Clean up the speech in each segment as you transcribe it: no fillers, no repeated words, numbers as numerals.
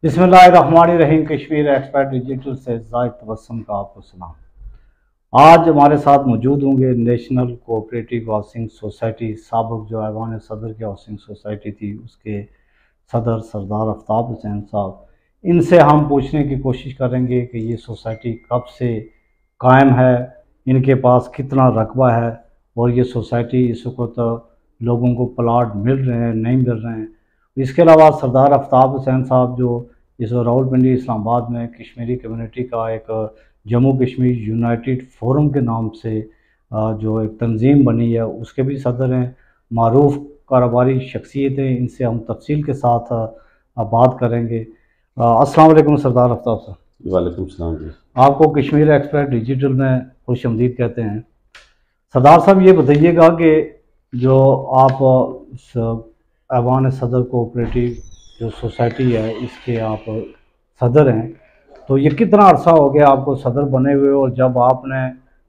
बिस्मिल्लाहिर्रहमानिर्रहीम। Kashmir expert digital से जाहिद तबस्सुम का आपको सलाम। आज हमारे साथ मौजूद होंगे नेशनल कोऑपरेटिव हाउसिंग सोसाइटी साबिक जो ऐवान सदर की हाउसिंग सोसाइटी थी उसके सदर सरदार आफ्ताब हुसैन साहब। इनसे हम पूछने की कोशिश करेंगे कि ये सोसाइटी कब से कायम है, इनके पास कितना रकबा है और ये सोसाइटी इस वक्त लोगों को प्लाट मिल रहे हैं नहीं मिल रहे हैं। इसके अलावा सरदार आफ्ताब हुसैन साहब जो इस रावलपिंडी इस्लामाबाद में कश्मीरी कम्युनिटी का एक जम्मू कश्मीर यूनाइटेड फोरम के नाम से जो एक तंजीम बनी है उसके भी सदर हैं, मारूफ कारोबारी शख्सियत हैं। इनसे हम तफसील के साथ बात करेंगे। अस्सलाम वालेकुम सरदार आफ्ताब साहब। वालेकुम सलाम जी। आपको कश्मीर एक्सपर्ट डिजिटल में खुशआमदीद कहते हैं। सरदार साहब ये बताइएगा कि जो आप ऐवान सदर कोऑपरेटिव जो सोसाइटी है इसके आप सदर हैं, तो ये कितना अर्सा हो गया आपको सदर बने हुए, और जब आपने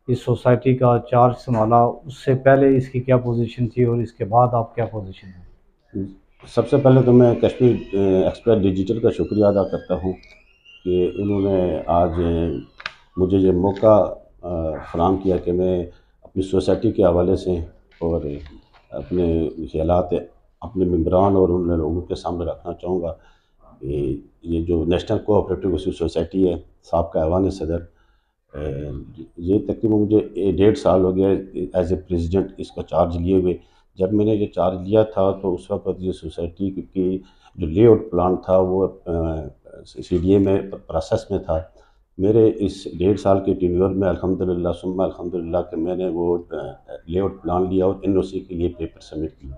इस सोसाइटी का चार्ज संभाला उससे पहले इसकी क्या पोजीशन थी और इसके बाद आप क्या पोजीशन है? सबसे पहले तो मैं कश्मीर एक्सपर्ट डिजिटल का शुक्रिया अदा करता हूँ कि उन्होंने आज मुझे ये मौका फराहम किया कि मैं अपनी सोसाइटी के हवाले से और अपने ख्यालात अपने मेंबरान और उन लोगों के सामने रखना चाहूँगा। ये जो नेशनल कोऑपरेटिव सोसाइटी है साबिक़ ऐवान सदर, ये तकरीबन मुझे 1.5 साल हो गया एज ए प्रेसिडेंट इसका चार्ज लिए हुए। जब मैंने ये चार्ज लिया था तो उस वक़्त ये सोसाइटी की जो लेआउट प्लान था वो CDA में प्रोसेस में था। मेरे इस 1.5 साल के टेन्योर में अल्हम्दुलिल्लाह सुम्मा अल्हम्दुलिल्लाह कि मैंने वो लेआउट प्लान लिया और NOC के लिए पेपर सबमिट किए,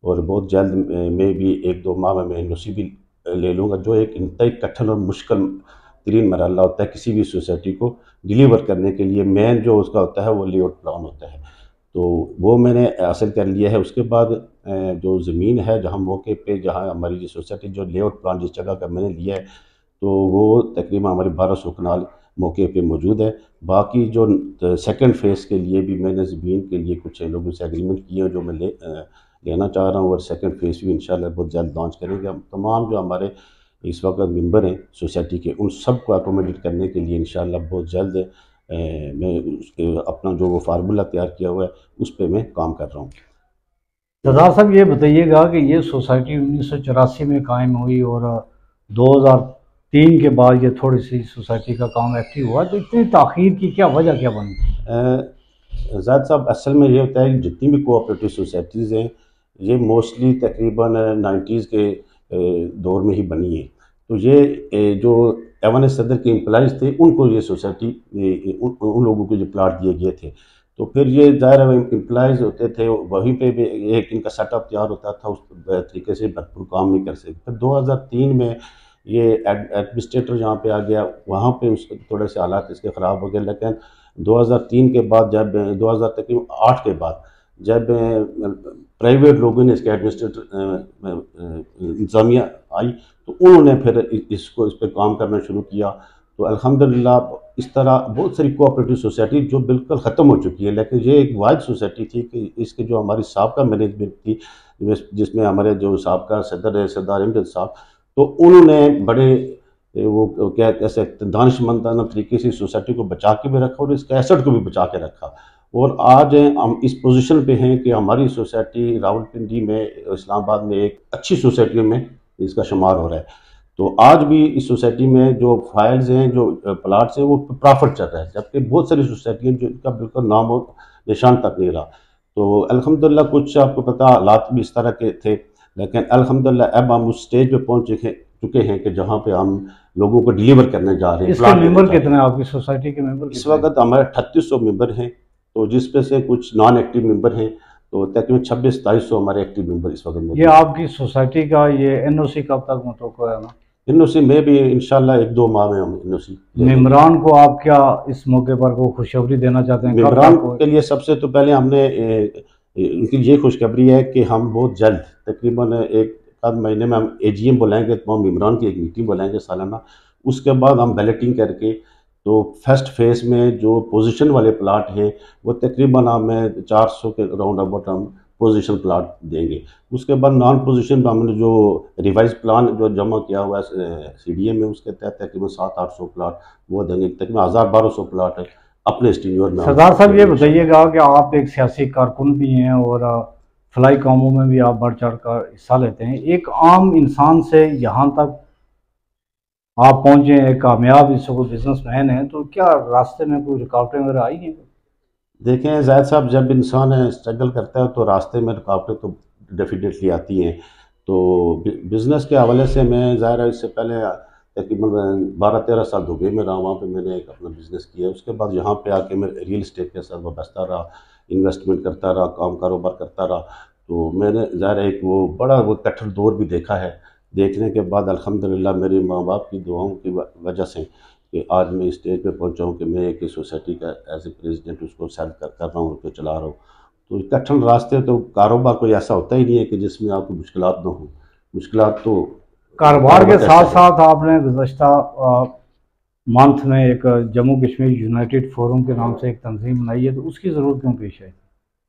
और बहुत जल्द में भी 1-2 माह में मैं NOC भी ले लूँगा, जो एक इंतहाई कठिन और मुश्किल तरीन मरहला होता है किसी भी सोसाइटी को डिलीवर करने के लिए। मेन जो उसका होता है वो लेआउट प्लान होता है, तो वो मैंने हासिल कर लिया है। उसके बाद जो ज़मीन है जहाँ मौके पे जहाँ हमारी ये सोसाइटी जो लेआउट प्लान जिस जगह का मैंने लिया है तो वो तकरीबन हमारी 1200 कनाल मौके पे मौजूद है। बाकी जो सेकंड फेज़ के लिए भी मैंने ज़मीन के लिए कुछ लोगों से एग्रीमेंट किए जो मैं लेना चाह रहा हूँ, और सेकंड फेज़ भी इंशाल्लाह बहुत जल्द लॉन्च करेंगे। हम तमाम जो हमारे इस वक्त मेंबर हैं सोसाइटी के उन सब को अकोमोडेट करने के लिए इंशाल्लाह बहुत जल्द मैं उसके अपना जो वो फार्मूला तैयार किया हुआ है उस पर मैं काम कर रहा हूँ। सरदार साहब ये बताइएगा कि ये सोसाइटी 1984 में कायम हुई और 2003 के बाद ये थोड़ी सी सोसाइटी का काम एक्टिव हुआ, तो इतनी ताख़ीर की क्या वजह क्या बनी? ज़ाहिद साहब, असल में ये होता है कि जितनी भी कोऑपरेटिव सोसाइटीज़ हैं ये मोस्टली तकरीबन 90s के दौर में ही बनी है। तो ये जो ऐवान सदर के एम्प्लॉइज़ थे उनको ये सोसाइटी उन लोगों को जो प्लाट दिए गए थे, तो फिर ये ज़ाहिर है एम्प्लॉइज़ होते थे वहीं पे भी एक इनका सेटअप तैयार होता था, उस तरीके से भरपूर काम नहीं कर सकते। फिर 2003 में ये एडमिनिस्ट्रेटर जहाँ पे आ गया वहाँ पे उसके थोड़े से हालात इसके ख़राब हो गए, लेकिन 2003 के बाद जब 2008 के बाद जब प्राइवेट लोगों ने इसके एडमिनिस्ट्रेटर इंतज़ामिया आई तो उन्होंने फिर इस पर काम करना शुरू किया। तो अल्हम्दुलिल्लाह इस तरह बहुत सारी कोऑपरेटिव सोसाइटी जो बिल्कुल ख़त्म हो चुकी है, लेकिन ये एक वाहिद सोसाइटी थी कि इसके जो हमारी साबिक़ा मैनेजमेंट थी जिसमें हमारे जो साबिक़ा सदर है सरदार इमजद साहब, तो उन्होंने बड़े वो क्या कह सकते दानिशमंदाना तरीके से सोसाइटी को बचा के भी रखा और इसके एसेट को भी बचा के रखा। और आज हम इस पोजीशन पे हैं कि हमारी सोसाइटी रावलपिंडी में इस्लामाबाद में एक अच्छी सोसाइटियों में इसका शुमार हो रहा है। तो आज भी इस सोसाइटी में जो फाइल्स हैं जो प्लाट्स हैं वो प्रॉफिट चल रहा है, जबकि बहुत सारी सोसाइटियाँ जो बिल्कुल नाम और निशान तक नहीं रहा। तो अल्हम्दुलिल्लाह कुछ आपको पता हालात भी इस तरह के थे, लेकिन अल्हम्दुलिल्लाह अब हम उस स्टेज पे पहुँच चुके हैं कि जहाँ पे हम लोगों को डिलीवर करने जा रहे हैं। इसके मेंबर कितने हैं आपकी सोसाइटी के मेंबर? इस वक्त हमारे 3800 मेंबर हैं, तो जिसपे से कुछ नॉन एक्टिव मेंबर हैं, तो तकरीबन 26-2700 हमारे एक्टिव मेंबर इस वक्त मौजूद। ये आपकी सोसाइटी का ये NOC कब तक मुतवक्को है? NOC में भी इंशाल्लाह 1-2 माह में हम NOC। मेंबरान को आप क्या इस मौके पर को खुशखबरी देना चाहते हैं? मेंबरान के लिए सबसे तो पहले हमने उनकी ये खुशखबरी है कि हम बहुत जल्द तकरीबन एक आध महीने में हम AGM बुलाएंगे, तमाम मेंबरान की एक मीटिंग बुलाएंगे सालाना। उसके बाद हम बैलेटिंग करके तो फर्स्ट फेज़ में जो पोजीशन वाले प्लाट हैं वो तकरीबन हमें 400 के राउंड अबाउट हम पोजीशन प्लाट देंगे। उसके बाद नॉन पोजीशन हमने जो रिवाइज प्लान जो जमा किया हुआ है CDA में, उसके तहत तकरीबन 700-800 प्लाट वो देंगे, तकरीबन 1000-1200 प्लाट अपने स्टीनियर में। सरदार साहब ये बताइएगा कि आप एक सियासी कारकुन भी हैं और फलाई कामों में भी आप बढ़ चढ़ कर हिस्सा लेते हैं। एक आम इंसान से यहाँ तक आप पहुँचे, एक कामयाब इसको बिजनेसमैन हैं, तो क्या रास्ते में कोई रुकावटें वगैरह आई हैं? देखें जायद साहब, जब इंसान स्ट्रगल करता है तो रास्ते में रुकावटें तो डेफिनेटली आती हैं। तो बिज़नेस के हवाले से मैं ज़ाहिर है इससे पहले तकरीबन 12-13 साल दुबई में रहा, वहाँ पे मैंने एक अपना बिज़नेस किया। उसके बाद यहाँ पे आके मैं रियल इस्टेट के साथ वाबस्ता रहा, इन्वेस्टमेंट करता रहा, कारोबार करता रहा। तो मैंने ज़ाहिर है एक वो बड़ा वो कठिन दौर भी देखा है। देखने के बाद अल्हम्दुलिल्लाह मेरे माँ बाप की दुआओं की वजह से कि आज मैं इस स्टेज पे पहुंचा हूँ कि मैं एक सोसाइटी का एज ए प्रेसिडेंट उसको सेल कर रहा हूँ, उसको चला रहा हूँ। तो कठिन रास्ते, तो कारोबार कोई ऐसा होता ही नहीं है कि जिसमें आपको मुश्किलात ना हो। मुश्किलात तो कारोबार के साथ साथ आपने गुज़श्ता मंथ में एक जम्मू कश्मीर यूनाइटेड फोरम के नाम से एक तंजीम बनाई है, तो उसकी ज़रूरत क्यों पेश है?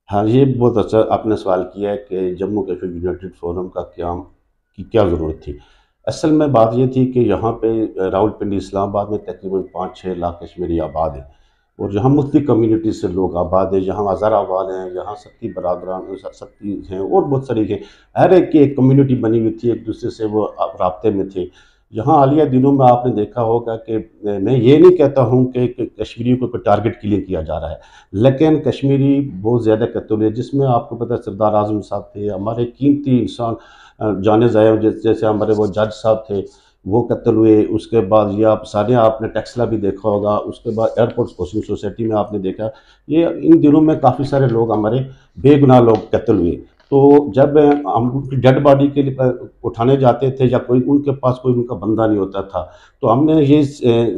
हाँ, ये बहुत अच्छा आपने सवाल किया है कि जम्मू कश्मीर यूनाइटेड फोरम का क्या की क्या ज़रूरत थी। असल में बात ये थी कि यहाँ पे रावलपिंडी इस्लामाबाद में तकरीबन 5-6 लाख कश्मीरी आबाद हैं, और यहाँ मुख्तलिफ कम्यूनिटी से लोग आबाद हैं। यहाँ हज़ाराबाद हैं, यहाँ सत्ती बरादरान सत्ती हैं और बहुत सारी हैं। हर एक की एक कम्यूनिटी बनी हुई थी, एक दूसरे से वो राब्ते में थे। यहाँ हालिया दिनों में आपने देखा होगा कि मैं ये नहीं कहता हूँ कि कश्मीरियों को कोई टारगेट किलिंग किया जा रहा है, लेकिन कश्मीरी बहुत ज़्यादा कत्ल हुए, जिसमें आपको पता है सरदार आज़म साहब थे, हमारे कीमती इंसान जाने जाए, जैसे हमारे वो जज साहब थे वो कत्ल हुए। उसके बाद ये आप सारे आपने टेक्सला भी देखा होगा, उसके बाद एयरपोर्ट हाउसिंग सोसाइटी में आपने देखा। ये इन दिनों में काफ़ी सारे लोग हमारे बेगुनाह लोग कत्ल हुए। तो जब हम उनकी डेड बॉडी के लिए उठाने जाते थे या कोई उनके पास कोई उनका बंदा नहीं होता था, तो हमने ये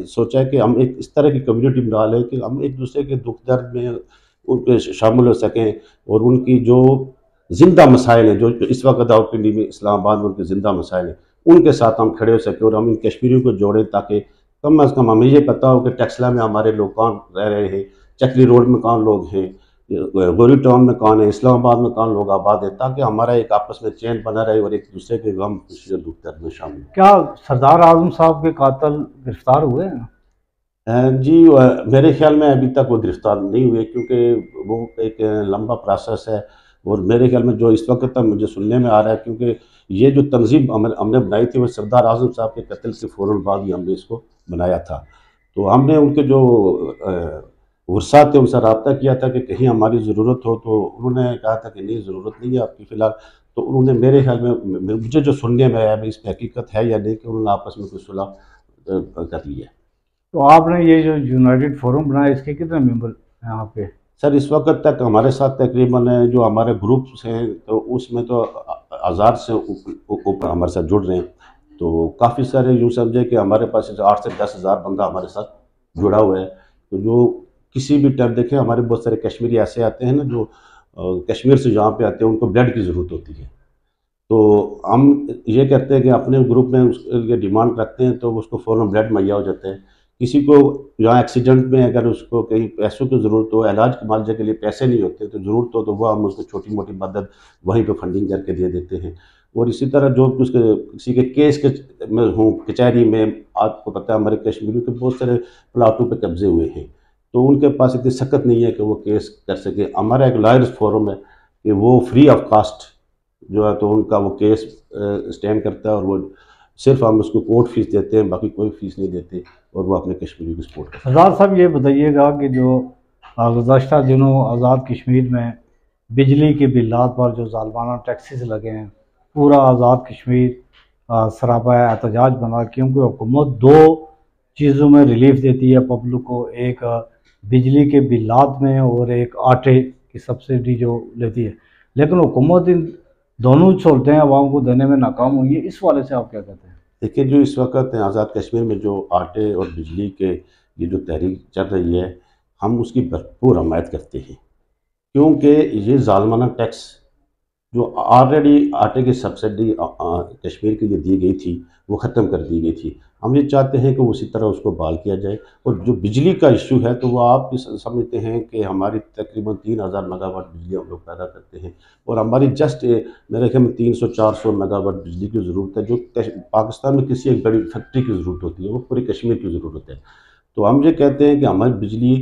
सोचा कि हम एक इस तरह की कम्युनिटी बना लें कि हम एक दूसरे के दुख दर्द में उनके शामिल हो सकें, और उनकी जो ज़िंदा मसाइल हैं जो इस वक्त रावलपिंडी में इस्लामाबाद में उनके ज़िंदा मसाइल हैं, उनके साथ हम खड़े हो सकें और हम इन कश्मीरियों को जोड़ें, ताकि कम अज़ कम हमें ये पता हो कि टेक्सला में हमारे लोग कौन रह रहे हैं, चकली रोड में कौन लोग हैं, गोरी टाउन में कौन है, इस्लामाबाद में कौन लोग आबाद है, ताकि हमारा एक आपस में चैन बना रहे और एक दूसरे के गम खुशी और दुख दर्द में शामिल। क्या सरदार आजम साहब के कातिल गिरफ्तार हुए हैं? जी, मेरे ख्याल में अभी तक वो गिरफ्तार नहीं हुए, क्योंकि वो एक लंबा प्रोसेस है। और मेरे ख्याल में जो इस वक्त तक मुझे सुनने में आ रहा है, क्योंकि ये जो तंजीम हमने बनाई थी वो सरदार आज़म साहब के कत्ल के फ़ौरन बाद ही हमने इसको बनाया था। तो हमने उनके जो वर्सा थे उनसे रब्ता किया था कि कहीं हमारी ज़रूरत हो, तो उन्होंने कहा था कि नहीं, ज़रूरत नहीं है आपकी फ़िलहाल। तो उन्होंने मेरे ख्याल में मुझे जो सुनने में आया, अभी इस पर हकीकत है या नहीं, कि उन्होंने आपस में कोई सुलह कर लिया। तो आपने ये जो यूनाइटेड फोरम बनाया, इसके कितने मेंबर हैं आपके? सर, इस वक्त तक हमारे साथ तकरीबन जो हमारे ग्रुप्स हैं, तो उसमें तो 1000 से ऊपर हमारे साथ जुड़ रहे हैं। तो काफ़ी सारे यूँ समझे कि हमारे पास 8 से 10 हज़ार बंदा हमारे साथ जुड़ा हुआ है। तो जो किसी भी टाइम देखें, हमारे बहुत सारे कश्मीरी ऐसे आते हैं ना जो कश्मीर से यहाँ पे आते हैं, उनको ब्लड की ज़रूरत होती है। तो हम ये करते हैं कि अपने ग्रुप में उसके लिए डिमांड रखते हैं, तो उसको फ़ौरन ब्लड मुहैया हो जाता है। किसी को यहाँ एक्सीडेंट में अगर उसको कहीं पैसों की ज़रूरत हो, इलाज के मुआवजे के लिए पैसे नहीं होते, तो ज़रूरत हो तो वह हम उसको छोटी मोटी मदद वहीं पे फंडिंग करके दे देते हैं। और इसी तरह जो उसके किसी के केस के में हूँ कचहरी में, आपको पता है हमारे कश्मीरियों के बहुत सारे प्लाटों पे कब्जे हुए हैं, तो उनके पास इतनी सख्त नहीं है कि वो केस कर सके। हमारा एक लॉयर्स फोरम है कि वो फ्री ऑफ कास्ट जो है, तो उनका वो केस स्टैंड करता है, और वो सिर्फ हम उसको कोर्ट फीस देते हैं, बाकी कोई फीस नहीं देते, और वो अपने कश्मीरी को सपोर्ट करते हैं। सरदार साहब ये बताइएगा कि जो गुज़श्ता दिनों आज़ाद कश्मीर में बिजली के बिल्लात पर जो ज़ालमाना टैक्सेस लगे हैं, पूरा आज़ाद कश्मीर सरापा एहतजाज बना, क्योंकि हुकूमत दो चीज़ों में रिलीफ देती है पब्लिक को, एक बिजली के बिल्लात में और एक आटे की सब्सिडी जो लेती है, लेकिन हुकूमत इन दोनों सहूलतें आवाम को देने में नाकाम हुई है। इस वाले से आप क्या कहते हैं? देखिए, जो इस वक्त आज़ाद कश्मीर में जो आटे और बिजली के ये जो तहरीक चल रही है, हम उसकी भरपूर हमायत करते हैं, क्योंकि ये ज़ालमाना टैक्स जो ऑलरेडी आटे की सब्सिडी कश्मीर के लिए दी गई थी वो ख़त्म कर दी गई थी। हम ये चाहते हैं कि उसी तरह उसको बहाल किया जाए। और जो बिजली का इशू है तो वो आप समझते हैं कि हमारी तकरीबन 3000 मेगावाट बिजली हम लोग पैदा करते हैं, और हमारी जस्ट मेरे ख्याल में 300-400 मेगावाट बिजली की ज़रूरत है, जो पाकिस्तान में किसी एक बड़ी फैक्ट्री की ज़रूरत होती है, वो पूरे कश्मीर की ज़रूरत है। तो हम ये कहते हैं कि हमारी बिजली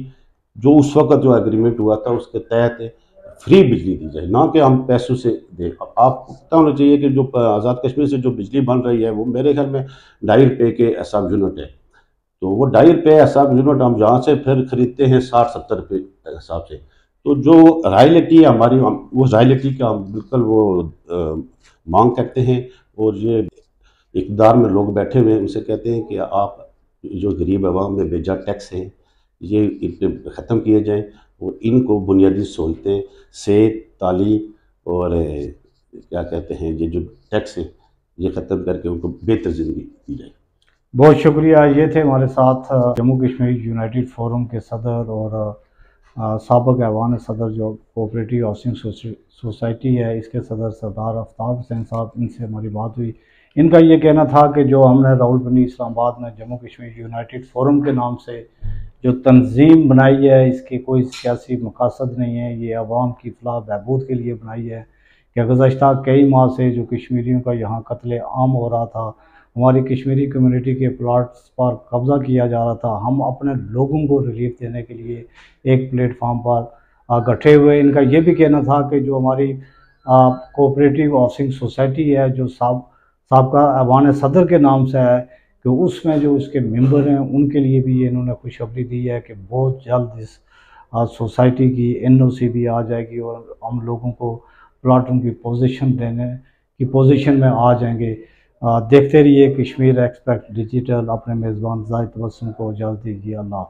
जो उस वक्त जो एग्रीमेंट हुआ था उसके तहत फ्री बिजली दी जाए, ना कि हम पैसों से दें। आपको पता होना चाहिए कि जो आज़ाद कश्मीर से जो बिजली बन रही है वो मेरे ख्याल में 2.5 रुपये के एसआब यूनिट है। तो वो 2.5 रुपये एसआब यूनिट हम जहाँ से फिर खरीदते हैं 60-70 रुपये के हिसाब से। तो जो रॉयल्टी है हमारी, वो रॉयल्टी का हम बिल्कुल वो मांग करते हैं। और ये इक़्तिदार में लोग बैठे हुए हैं, उनसे कहते हैं कि आप जो गरीब आवाम में बेजा टैक्स हैं ये ख़त्म किए जाएँ, और इनको बुनियादी सहूलतें, सेहत, तालीम और क्या कहते हैं ये जो टैक्स हैं ये ख़त्म करके उनको बेहतर ज़िंदगी दी जाए। बहुत शुक्रिया। ये थे हमारे साथ जम्मू कश्मीर यूनाइटेड फोरम के सदर और साबिक़ ऐवान सदर जो कोऑपरेटिव हाउसिंग सोसाइटी है, इसके सदर सरदार आफ्ताब हुसैन साहब। इनसे हमारी बात हुई। इनका ये कहना था कि जो हमने रावलपिंडी इस्लामाबाद में जम्मू कश्मीर यूनाइटेड फोरम के नाम से जो तंजीम बनाई है, इसकी कोई सियासी मकसद नहीं है, ये आवाम की फलाह बहबूद के लिए बनाई है। कि गुज़श्ता कई माह से जो कश्मीरियों का यहाँ कत्ले आम हो रहा था, हमारी कश्मीरी कम्युनिटी के प्लाट्स पर कब्ज़ा किया जा रहा था, हम अपने लोगों को रिलीफ देने के लिए एक प्लेटफार्म पर इकट्ठे हुए। इनका ये भी कहना था कि जो हमारी कोऑपरेटिव हाउसिंग सोसाइटी है, जो साबका ऐवान सदर के नाम से है, कि उसमें जो उसके मेंबर हैं उनके लिए भी इन्होंने खुशखबरी दी है कि बहुत जल्द इस सोसाइटी की एनओसी भी आ जाएगी और हम लोगों को प्लाटों की पोजीशन देने की पोजीशन में आ जाएंगे। देखते रहिए कश्मीर एक्सप्रेस डिजिटल। अपने मेज़बान जाहिद तबस्सुम को इजाज़त दीजिए। अल्लाह।